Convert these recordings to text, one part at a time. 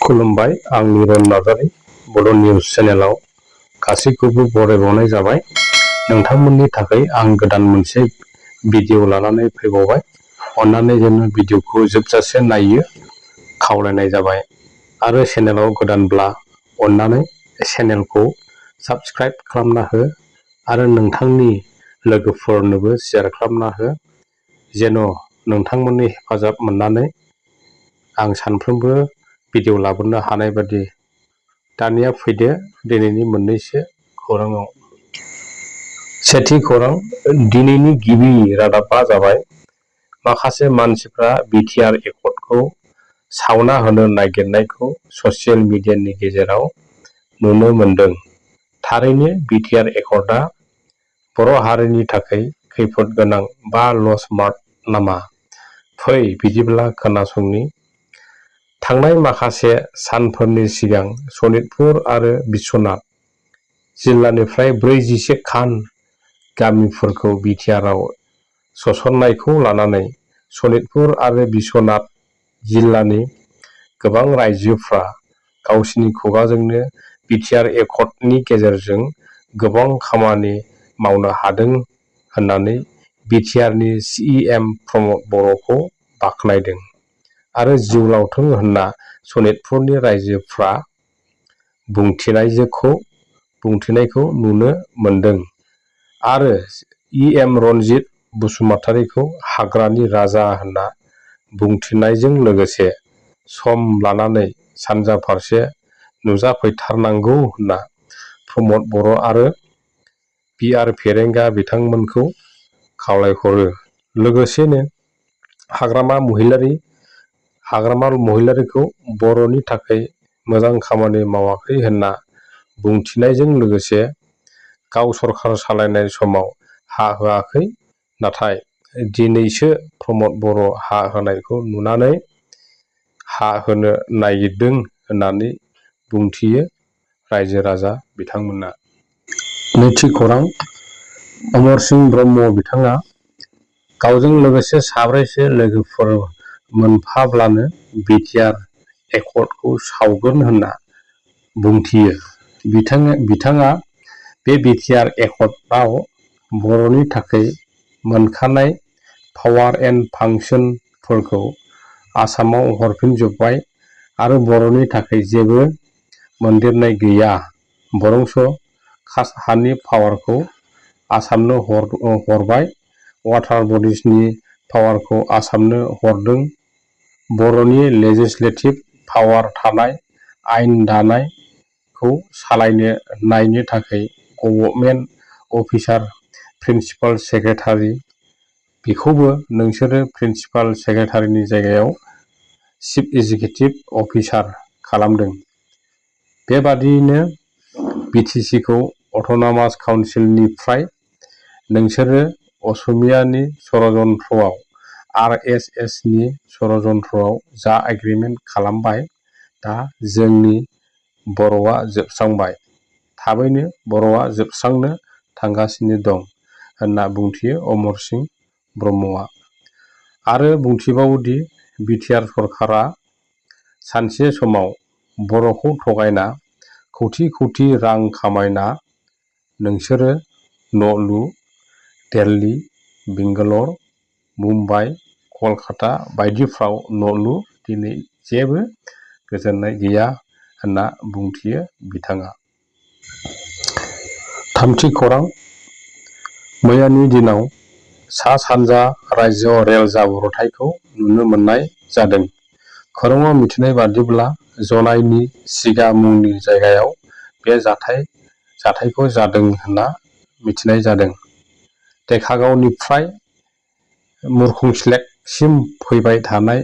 खुलुमबाय आं निरन नार्जारी बड' निउज चेनेलाव गासैखौबो बरायबावनाय जाबाय। नोंथांमोननि थाखाय आं गोदान मोनसे भिडिअ लानानै फैबावबाय। अन्नानै जोङो भिडिअखौ जोबजासे नाययो खावलायनाय जाबाय। आरो चेनेलाव गोदानब्ला अन्नानै चेनेलखौ साबस्क्राइब खालामना हो आरो नोंथांनि लोगोफोरनोबो शेयार खालामना हो, जेन' नोंथांमोननि हेफाजाब मोननानै आं सानफ्रोमबो भिडिअ लाबोनो हानाय बादि। दानिया फैदो दिनैनि मोननैसो खौराङाव। सेथि खौरां, दिनैनि गिबि रादाबा जाबाय माखासे मानसिफ्रा बिटिआर एकर्डखौ सावना होनो नागिरनायखौ ससियेल मिडियानि गेजेराव नुनो मोनदों। थारैनो बिटिआर एकर्डआ बर' हारिनि थाखाय खैफोद गोनां बा लसमार्क नामा? फै बिदिब्ला खोनासंनि। थांनाय माखासे सानफोरनि सिगां सनितपुर आरो बिश्वनाथ जिल्लानिफ्राय 41 खान गामिफोरखौ बिटिआरआव सोसननायखौ लानानै सनितपुर आरो बिश्वनाथ जिल्लानि गोबां रायजोफ्रा गावसिनि खुगाजोंनो बिटिआर एकर्डनि गेजेरजों गोबां खामानि मावनो हादों होननानै बिटिआरनि सिएम प्रमद बर'खौ बाख्नायदों आरो जिउ लावथों होनना सनितपुरनि रायजोफ्रा बुंथिनायखौ नुनो मोनदों आरो इएम रनजित बसुमतारीखौ हाग्रानि राजा होनना बुंथिनायजों लोगोसे सम लानानै सानजा फारसे नुजाफैथारनांगौ होनना प्रमद बर' आरो बिआर फेरेंगा बिथांमोनखौ खावलायहरो। लोगोसेनो हाग्रामा महिलारीखौ बर'नि थाखाय मोजां खामानि मावाखै होनना बुंथिनायजों लोगोसे गाव सरखार सालायनाय समाव हा होआखै, नाथाय दिनैसो प्रमद बर' हा होनायखौ नुनानै हा होनो नागिरदों होननानै बुंथियो रायजो राजा बिथांमोना। नैथि खौरां, अमर सिंह ब्रह्म बिथाङा गावजों लोगोसे साब्रैसो लोगोफोर मोनफाब्लानो बिटिआर एकर्डखौ सावगोन होनना बुंथियो। बिथाङा बे बिटिआर एकर्डआव बर'नि थाखाय मोनखानाय पावार एन्ड फांसनफोरखौ आसामाव हरफिनजोब्बाय आरो बर'नि थाखाय जेबो मोनदेरनाय गैया, बरंस हानि पावारखौ आसामनो हरबाय, वाटार बडिसनि पावारखौ आसामनो हरदों, बर'नि लेजिस्लेटिभ पावार थानाय आयेन दानायखौ सालायनो नायनो थाखाय गभर्नमेन्ट अफिसार प्रिन्सिपाल सेक्रेटारि, बेखौबो नोंसोरो प्रिन्सिपाल सेक्रेटारिनि जायगायाव चिफ एक्जिकिउटिभ अफिसार खालामदों। बेबादियैनो बिटिसिखौ अट'नमास काउन्सिलनिफ्राय नोंसोरो असमियानि षड़यन्त्रआव आरएसएसनि षड़यन्त्रआव जा एग्रिमेन्ट खालामबाय, दा जोंनि बर'आ जोबस्रांबाय, थाबैनो बर'आ जोबस्रांनो थांगासिनो दं होनना बुंथियो अमर सिंह ब्रह्मआ आरो बुंथिबावोदि बिटिआर सरकारा सानसे समाव बर'खौ थगायना कौटि कौटि रां खामायना नोंसोरो न' लु, दिल्ली, बेंगालर, मुम्बाइ, कलकाता बायदिफ्राव न' लु, दिनै जेबो गोजोननाय गैया होनना बुंथियो बिथाङा। थामथि खौरां, मैयानि दिनाव सा-सानजा रायजोआव रेल जाब्रबथायखौ नुनो मोननाय जादों। खौराङाव मिथिनाय बादिब्ला जनाइनि सिगा मुंनि जायगायाव बे जाथायखौ जादों होनना मिथिनाय जादों। धेकिगावनिफ्राय मुर्खंसेलेकसिम फैबाय थानाय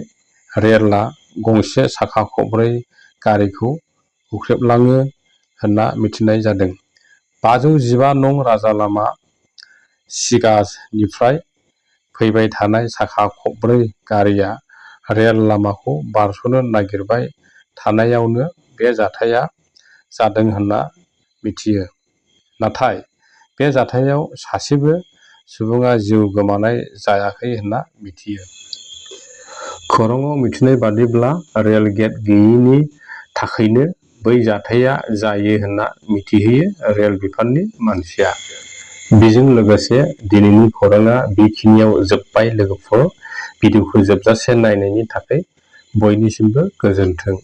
रेलआ गंसे साखा खबब्रै गारिखौ हुख्रेबलाङो होनना मिथिनाय जादों। 515 नं राजालामा सिगानिफ्राय फैबाय थानाय साखा खबब्रै गारिया रेल लामाखौ बारस'नो नागिरबाय थानायावनो बे जाथाया जादों होनना मिथियो। नाथाय बे जाथायाव सासेबो सुबुङा जिउ गोमानाय जायाखै होनना मिथियो। खौराङाव मिथिनाय बादिब्ला रेल गेट गैयैनि थाखायनो बै जाथाया जायो होनना मिथिहोयो रेल बिफाननि मानसिया। बेजों लोगोसे दिनैनि खौराङा बेखिनियाव जोब्बाय लोगोफोर। भिडिअखौ जोबजासे नायनायनि थाखाय बयनिसिमबो गोजोन्थों।